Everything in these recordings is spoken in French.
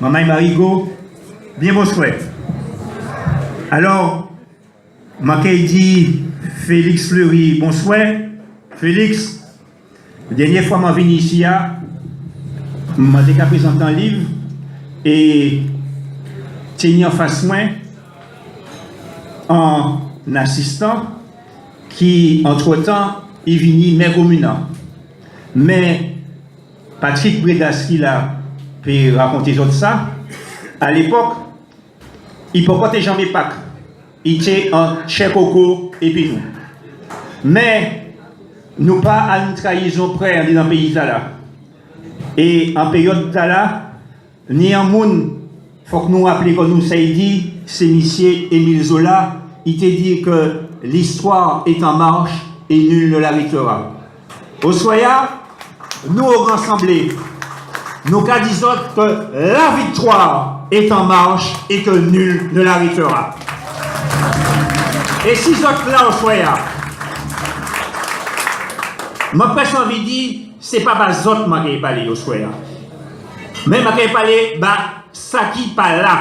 Maman Marigo, bien bonsoir. Alors, je dit Félix Fleury, bonsoir. Félix, la dernière fois que je suis venu ici, je suis présenté un livre et tenu en face moi un assistant qui, entre-temps, est venu maire communal. Mais Patrick Bredaski là, peut raconter ça. À l'époque, il ne peut pas jamais Pâques. Il était en Tchèque-Coco et puis nous. Mais nous pas à une trahison près dans le pays là. Et en période là, ni un monde, il faut que nous rappelions que nous s'est dit, c'est monsieur Émile Zola, il t'a dit que l'histoire est en marche et nul ne l'arrêtera. Au soya, nous rassemblés, nous disons que la victoire est en marche et que nul ne l'arrêtera. Et si autres là au soya, ma personne envie de dire, c'est pas les autres qui parlent au soya. Mais je parler ça qui parle là.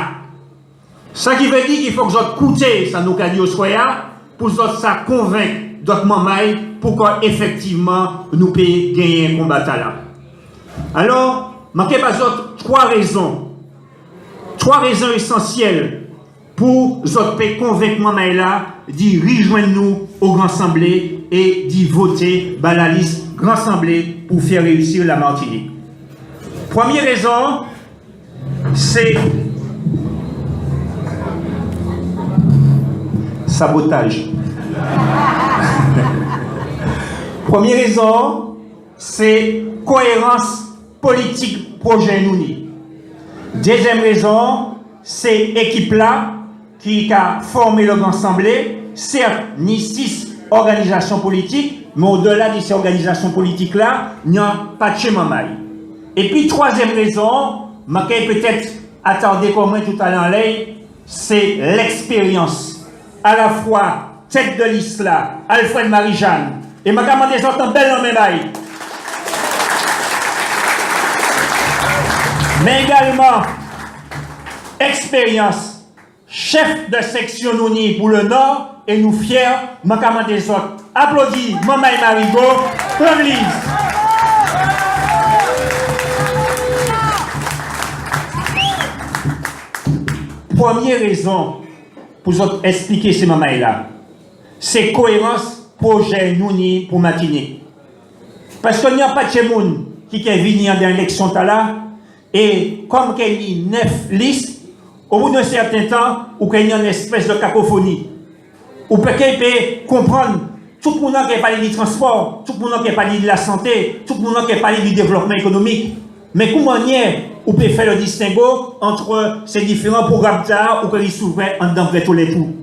Ça qui veut dire qu'il faut que vous écoutez ça nous dit au soya pour ça convaincre d'autres mamailles pour qu'effectivement nous puissions gagner un combat là. Alors, je vais pas trois raisons essentielles pour vous convaincre mamailles là d'y rejoindre nous au Grand Assemblée et d'y voter dans la liste Grand Assemblée pour faire réussir la Martinique. Première raison, c'est sabotage. Première raison, c'est cohérence politique projet Nouni. Deuxième raison, c'est équipe là qui a formé le Grand Assemblée, certes, ni 6 organisations politiques, mais au-delà de ces organisations politiques-là, il n'y a pas de chemin maille. Et puis, troisième raison, je peut-être attarder comme moi tout à l'heure, c'est l'expérience. À la fois, tête de liste là, Alfred Marie-Jeanne, et je demande des autres belles noms médailles. Mais également, expérience, chef de section Nouni pour le Nord, et nous fiers, je demande des autres. Applaudis, Maman Marigo, comme Lise. Première raison pour vous expliquer ces mamans-là, c'est cohérence projet Nouni pour Martinique. Parce qu'il n'y a pas de monde qui est venu dans l'élection là, et comme il y a 9 listes, au bout d'un certain temps, ou qu'il y a une espèce de cacophonie, ou peut comprendre tout le monde qui a parlé du transport, tout le monde qui a parlé de la santé, tout le monde qui a parlé du développement économique. Mais comment on peut faire le distinguo entre ces différents programmes d'art ou que les s'ouvrent en dedans tous les coups.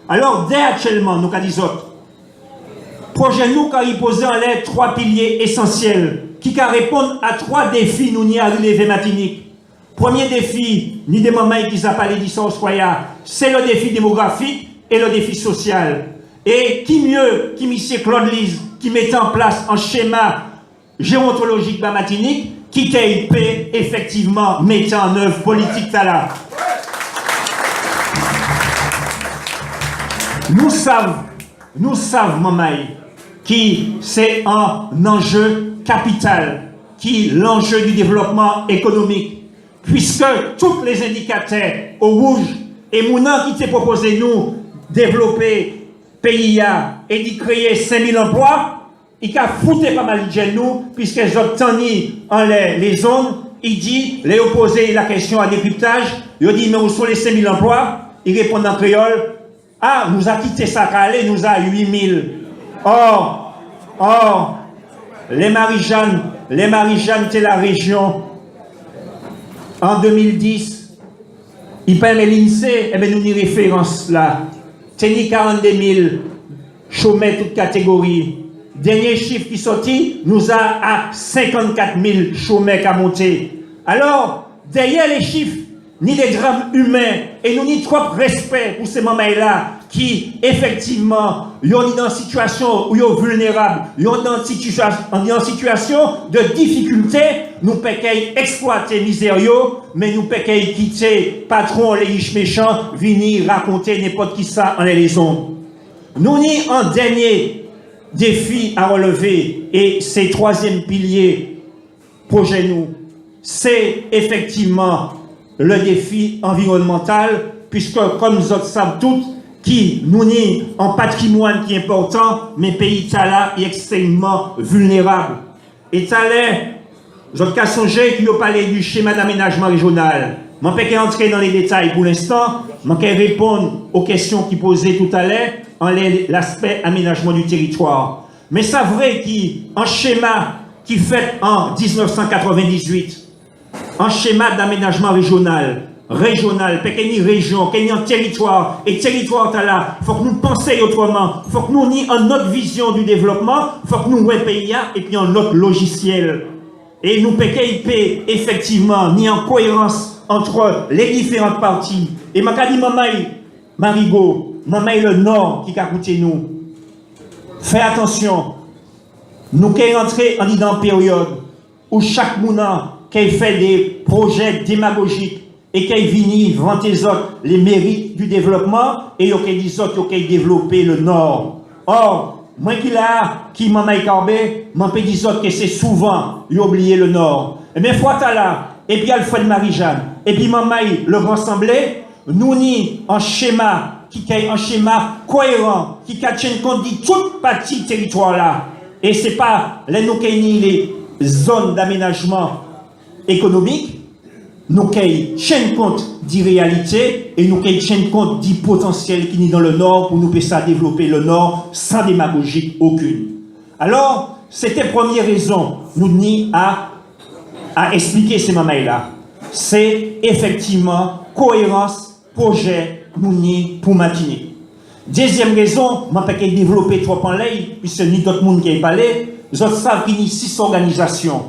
Alors, dès actuellement, nous disons, projet nous qui posé en l'air 3 piliers essentiels qui répondent à 3 défis nous n'y à relever Martinique. Premier défi, ni des mamans qui ont parlé d'histoire, c'est le défi démographique et le défi social. Et qui mieux qui M. Claude Lise qui met en place un schéma géontologique de Martinique qui peut effectivement mettre en œuvre politique là. Nous savons, Mamaï, qui c'est un enjeu capital, qui est l'enjeu du développement économique, puisque tous les indicateurs au rouge et Mounan qui s'est proposé nous développer PIA et d'y créer 5000 emplois, il a foutu pas mal de nous, puisqu'ils ont obtenu en les zones, il dit, les opposés la question à décryptage, il dit, mais où sont les 5000 emplois? Il répond en créole, ah, nous a quitté ça, nous a 8000. Or, les Marie-Jeanne, c'est la région, en 2010, il permet l'INSEE, et bien nous y référence là. C'est 42 000 chômeurs toutes catégories. Dernier chiffre qui sorti, nous a à 54 000 chômeurs qui a monté. Alors, derrière les chiffres, ni des drames humains, et nous ni trop respect pour ces mamans-là, qui, effectivement, sont dans une situation où ils sont vulnérables, ils sont dans une situation de difficulté, nous pouvons exploiter misère, mais nous pouvons quitter patron, les riches méchants, venir raconter n'importe qui ça en les raisons. Nous avons un dernier défi à relever, et c'est le troisième pilier projet nous, c'est effectivement le défi environnemental, puisque comme nous autres savons tous, qui nous nie un patrimoine qui est important, mais le pays là est extrêmement vulnérable. Et Thalès, je vais songer qui a parlé du schéma d'aménagement régional. Je ne peux pas entrer dans les détails pour l'instant, je vais répondre aux questions qui posaient tout à l'heure en l'aspect aménagement du territoire. Mais c'est vrai qu'un schéma qui fait en 1998, un schéma d'aménagement régional, pequeñi région, pequeñi territoire, et territoire là, il faut que nous pensions autrement, il faut que nous ayons une autre vision du développement, il faut que nous ayons un pays et puis un autre logiciel. Et nous pouvons effectivement ni en cohérence entre les différentes parties. Et ma dit Marigot, le Nord qui a coûté nous. Fais attention, nous pouvons entrer en une période où chaque mouna qui fait des projets démagogiques et qui vient vanter les mérites du développement et qui dit qui développer le Nord. Or, moi qui m'a carbé, m'en peut dire que c'est souvent oublié le Nord. Et bien, là, et puis Alfred Marie-Jeanne, et puis Mamaï, le Grand Assemblée, nous ni un schéma qui est un schéma cohérent, qui tient compte de toute partie territoire là. Et c'est pas les zones d'aménagement économique, nous tiennent compte des réalités et nous tiennent compte du potentiel qui est dans le Nord pour nous faire développer le Nord sans démagogie aucune. Alors, c'était la première raison nous ni à expliquer ces moments-là. C'est effectivement cohérence, projet, nous ni pour maintenir. Deuxième raison, je ne peux pas développer trop en l'air, puisque ni d'autres monde qui est parlé, nous savons qu'il y a 6 organisations.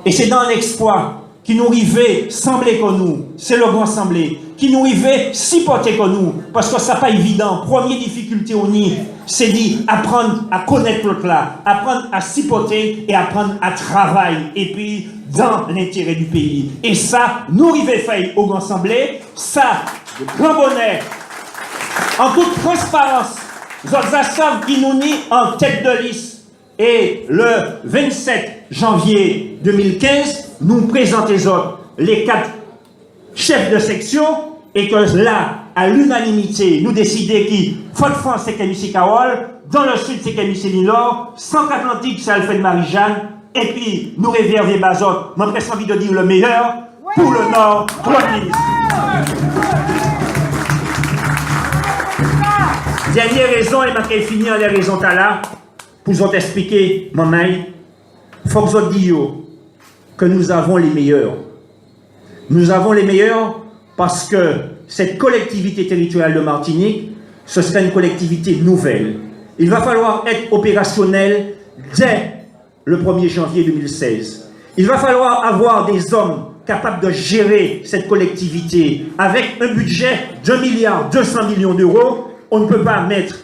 Et c'est dans l'exploit qui nous arrivait sembler comme nous, c'est le Grand Assemblée, qui nous arrivait si porté comme nous, parce que ça n'est pas évident. Première difficulté au nid, c'est d'apprendre à connaître l'autre là, apprendre à s'y porter et apprendre à travailler, et puis dans l'intérêt du pays. Et ça, nous arrivons fait au Grand Assemblée, ça, de grand bonheur, en toute transparence, nous savons qui nous nie en tête de liste. Et le 27 janvier 2015, nous présentons les 4 chefs de section et que là, à l'unanimité, nous décidons qui, Faute France, c'est Kémissi Carole, dans le sud, c'est Kémissi Nilor, Centre-Atlantique, c'est Alfred Marie-Jeanne, et puis nous réveillons Bazot. Moi, j'ai envie de dire le meilleur pour le Nord, Dernière raison, et je vais finir les raisons là, pour vous expliquer, maman, il faut que vous disiez que nous avons les meilleurs. Nous avons les meilleurs parce que cette collectivité territoriale de Martinique, ce serait une collectivité nouvelle. Il va falloir être opérationnel dès le 1er janvier 2016. Il va falloir avoir des hommes capables de gérer cette collectivité avec un budget de 1,2 milliard d'euros. On ne peut pas mettre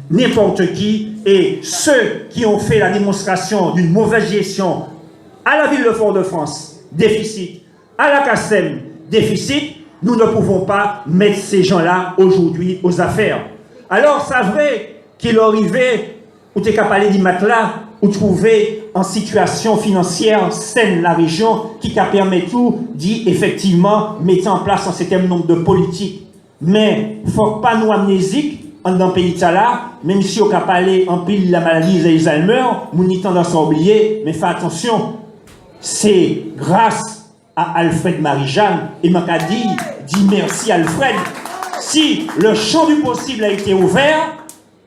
n'importe qui, et ceux qui ont fait la démonstration d'une mauvaise gestion à la ville de Fort-de-France, déficit, à la CACEM, déficit, nous ne pouvons pas mettre ces gens-là aujourd'hui aux affaires. Alors, c'est vrai qu'il arrivait, ou tu es capable de matelas, ou trouver en situation financière saine la région qui permet tout d'y effectivement mettre en place un certain nombre de politiques. Mais il ne faut pas nous amnésiques dans le pays là, même si on a parlé en pile la maladie d'Alzheimer, nous n'y tendance à oublier, mais fais attention, c'est grâce à Alfred Marie-Jeanne, et m'a dit merci Alfred, si le champ du possible a été ouvert,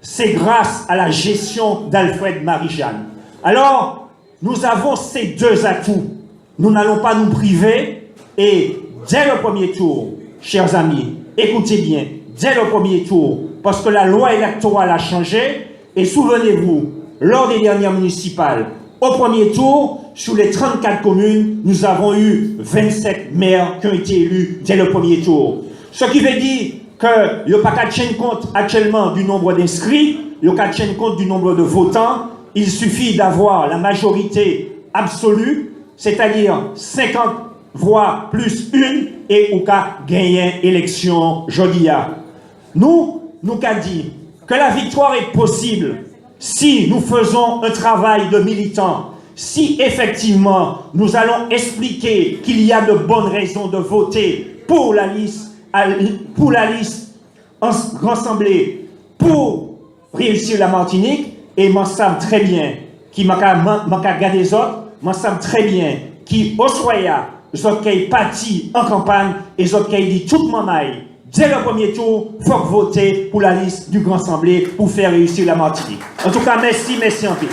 c'est grâce à la gestion d'Alfred Marie-Jeanne. Alors, nous avons ces 2 atouts, nous n'allons pas nous priver, et dès le premier tour, chers amis, écoutez bien, dès le premier tour, parce que la loi électorale a changé, et souvenez-vous, lors des dernières municipales, au premier tour, sur les 34 communes, nous avons eu 27 maires qui ont été élus dès le premier tour. Ce qui veut dire que il n'y a pas qu'à tenir compte actuellement du nombre d'inscrits, il n'y a qu'à tenir compte du nombre de votants. Il suffit d'avoir la majorité absolue, c'est-à-dire 50 voix plus une, et au cas gagner élection jodia. Nous qu'a dit que la victoire est possible si nous faisons un travail de militants, si effectivement nous allons expliquer qu'il y a de bonnes raisons de voter pour la liste rassemblée pour réussir la Martinique, et m'en savent très bien qui m'a gardé les autres, m'en savent très bien qui au soya, les autres qui parti en campagne, et les autres qui dit tout le monde dès le premier tour, il faut voter pour la liste du Grand Assemblée pour faire réussir la Martinique. En tout cas, merci en pile.